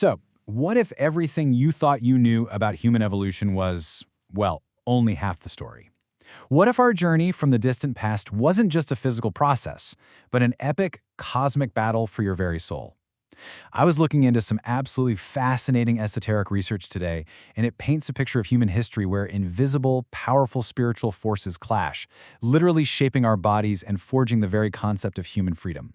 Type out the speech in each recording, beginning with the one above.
So, what if everything you thought you knew about human evolution was, well, only half the story? What if our journey from the distant past wasn't just a physical process, but an epic, cosmic battle for your very soul? I was looking into some absolutely fascinating esoteric research today, and it paints a picture of human history where invisible, powerful spiritual forces clash, literally shaping our bodies and forging the very concept of human freedom.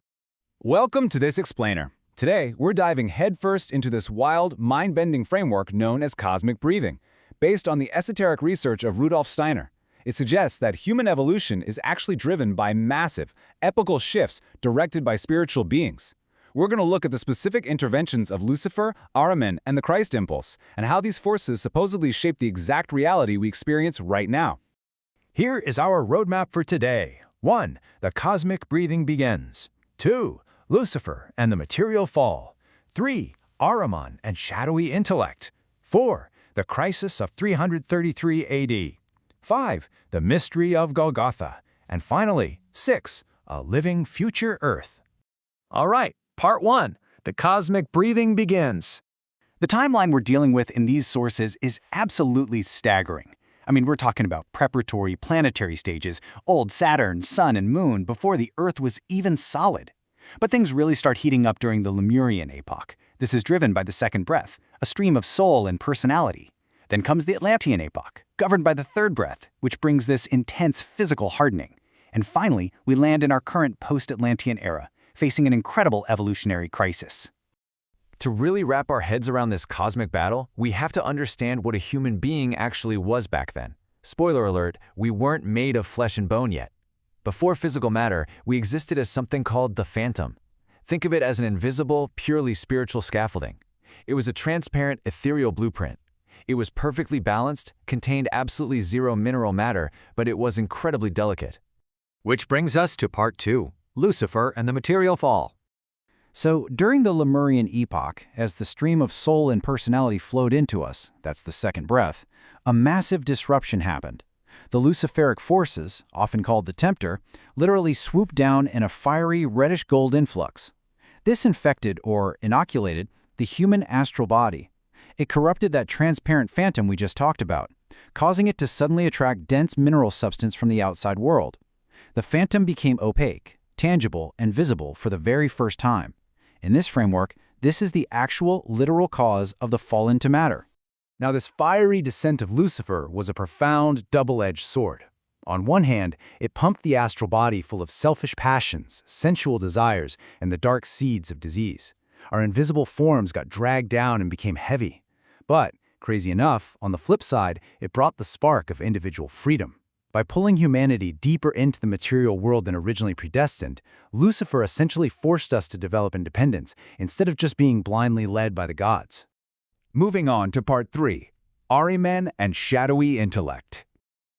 Welcome to this explainer. Today, we're diving headfirst into this wild, mind-bending framework known as cosmic breathing, based on the esoteric research of Rudolf Steiner. It suggests that human evolution is actually driven by massive, epochal shifts directed by spiritual beings. We're going to look at the specific interventions of Lucifer, Ahriman, and the Christ impulse, and how these forces supposedly shape the exact reality we experience right now. Here is our roadmap for today. 1. The cosmic breathing begins. 2. Lucifer and the material fall. 3. Ahriman and shadowy intellect. 4. The crisis of 333 AD. 5. The mystery of Golgotha. And finally, 6. A living future Earth. All right, part 1. The cosmic breathing begins. The timeline we're dealing with in these sources is absolutely staggering. I mean, we're talking about preparatory planetary stages, old Saturn, Sun, and Moon before the Earth was even solid. But things really start heating up during the Lemurian epoch. This is driven by the second breath, a stream of soul and personality. Then comes the Atlantean epoch, governed by the third breath, which brings this intense physical hardening. And finally, we land in our current post-Atlantean era, facing an incredible evolutionary crisis. To really wrap our heads around this cosmic battle, we have to understand what a human being actually was back then. Spoiler alert, we weren't made of flesh and bone yet. Before physical matter, we existed as something called the phantom. Think of it as an invisible, purely spiritual scaffolding. It was a transparent, ethereal blueprint. It was perfectly balanced, contained absolutely zero mineral matter, but it was incredibly delicate. Which brings us to part 2, Lucifer and the material fall. So, during the Lemurian epoch, as the stream of soul and personality flowed into us, that's the second breath, a massive disruption happened. The Luciferic forces, often called the Tempter, literally swooped down in a fiery reddish-gold influx. This infected, or inoculated, the human astral body. It corrupted that transparent phantom we just talked about, causing it to suddenly attract dense mineral substance from the outside world. The phantom became opaque, tangible, and visible for the very first time. In this framework, this is the actual, literal cause of the fall into matter. Now, this fiery descent of Lucifer was a profound, double-edged sword. On one hand, it pumped the astral body full of selfish passions, sensual desires, and the dark seeds of disease. Our invisible forms got dragged down and became heavy. But, crazy enough, on the flip side, it brought the spark of individual freedom. By pulling humanity deeper into the material world than originally predestined, Lucifer essentially forced us to develop independence instead of just being blindly led by the gods. Moving on to part 3, Ahriman and shadowy intellect.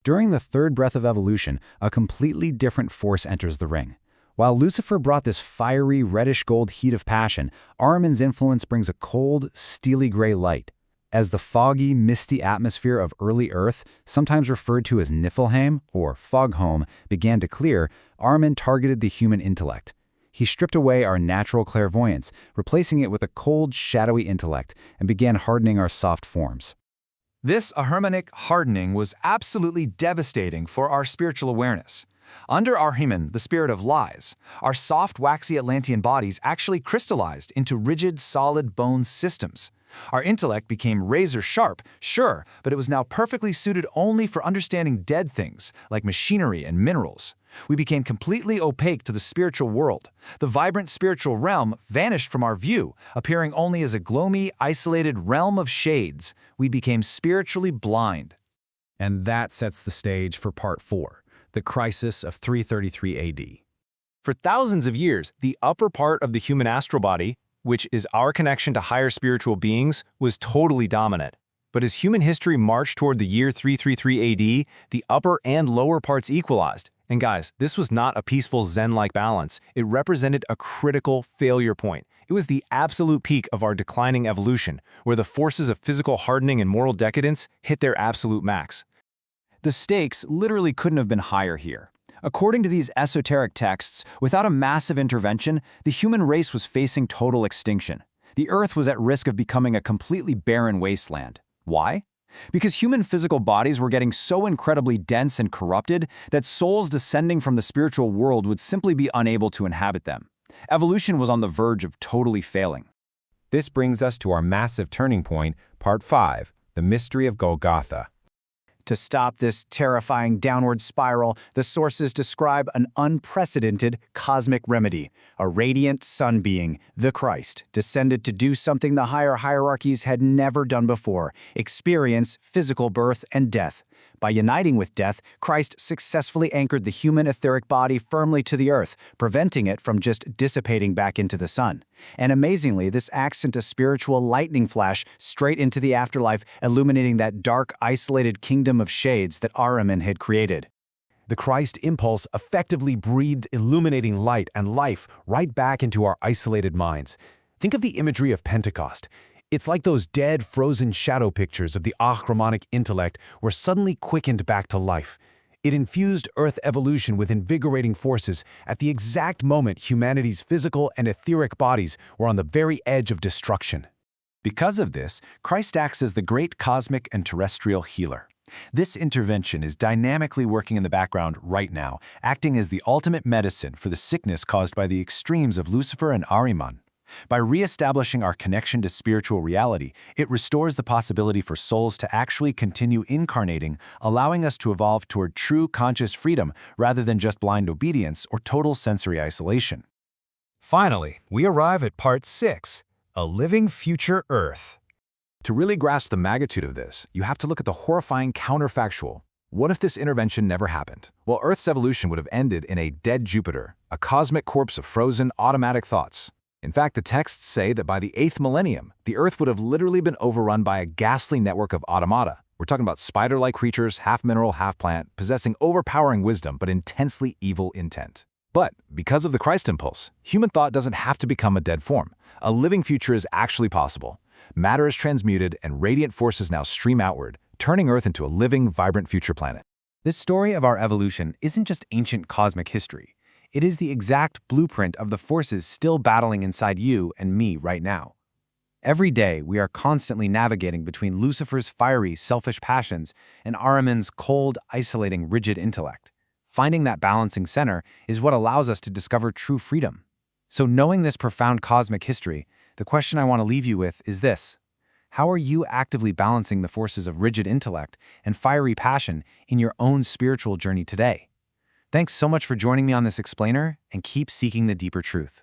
During the third breath of evolution, a completely different force enters the ring. While Lucifer brought this fiery reddish-gold heat of passion, Ahriman's influence brings a cold, steely gray light. As the foggy, misty atmosphere of early Earth, sometimes referred to as Niflheim or Foghome, began to clear, Ahriman targeted the human intellect. He stripped away our natural clairvoyance, replacing it with a cold, shadowy intellect, and began hardening our soft forms. This Ahrimanic hardening was absolutely devastating for our spiritual awareness. Under Ahriman, the spirit of lies, our soft, waxy Atlantean bodies actually crystallized into rigid, solid bone systems. Our intellect became razor-sharp, sure, but it was now perfectly suited only for understanding dead things, like machinery and minerals. We became completely opaque to the spiritual world. The vibrant spiritual realm vanished from our view, appearing only as a gloomy, isolated realm of shades. We became spiritually blind. And that sets the stage for part 4, the crisis of 333 AD. For thousands of years, the upper part of the human astral body, which is our connection to higher spiritual beings, was totally dominant. But as human history marched toward the year 333 AD, the upper and lower parts equalized. And guys, this was not a peaceful Zen-like balance. It represented a critical failure point. It was the absolute peak of our declining evolution, where the forces of physical hardening and moral decadence hit their absolute max. The stakes literally couldn't have been higher here. According to these esoteric texts, without a massive intervention, the human race was facing total extinction. The Earth was at risk of becoming a completely barren wasteland. Why? Because human physical bodies were getting so incredibly dense and corrupted that souls descending from the spiritual world would simply be unable to inhabit them. Evolution was on the verge of totally failing. This brings us to our massive turning point, Part 5, the mystery of Golgotha. To stop this terrifying downward spiral, the sources describe an unprecedented cosmic remedy. A radiant sun being, the Christ, descended to do something the higher hierarchies had never done before: experience physical birth and death. By uniting with death, Christ successfully anchored the human etheric body firmly to the earth, preventing it from just dissipating back into the sun. And amazingly, this acts sent a spiritual lightning flash straight into the afterlife, illuminating that dark, isolated kingdom of shades that Ahriman had created. The Christ impulse effectively breathed illuminating light and life right back into our isolated minds. Think of the imagery of Pentecost. It's like those dead, frozen shadow pictures of the Ahrimanic intellect were suddenly quickened back to life. It infused Earth evolution with invigorating forces at the exact moment humanity's physical and etheric bodies were on the very edge of destruction. Because of this, Christ acts as the great cosmic and terrestrial healer. This intervention is dynamically working in the background right now, acting as the ultimate medicine for the sickness caused by the extremes of Lucifer and Ahriman. By re-establishing our connection to spiritual reality, it restores the possibility for souls to actually continue incarnating, allowing us to evolve toward true conscious freedom rather than just blind obedience or total sensory isolation. Finally, we arrive at Part 6, a living future Earth. To really grasp the magnitude of this, you have to look at the horrifying counterfactual. What if this intervention never happened? Well, Earth's evolution would have ended in a dead Jupiter, a cosmic corpse of frozen, automatic thoughts. In fact, the texts say that by the 8th millennium, the Earth would have literally been overrun by a ghastly network of automata. We're talking about spider-like creatures, half mineral, half plant, possessing overpowering wisdom but intensely evil intent. But because of the Christ impulse, human thought doesn't have to become a dead form. A living future is actually possible. Matter is transmuted and radiant forces now stream outward, turning Earth into a living, vibrant future planet. This story of our evolution isn't just ancient cosmic history. It is the exact blueprint of the forces still battling inside you and me right now. Every day, we are constantly navigating between Lucifer's fiery, selfish passions and Ahriman's cold, isolating, rigid intellect. Finding that balancing center is what allows us to discover true freedom. So knowing this profound cosmic history, the question I want to leave you with is this: how are you actively balancing the forces of rigid intellect and fiery passion in your own spiritual journey today? Thanks so much for joining me on this explainer, and keep seeking the deeper truth.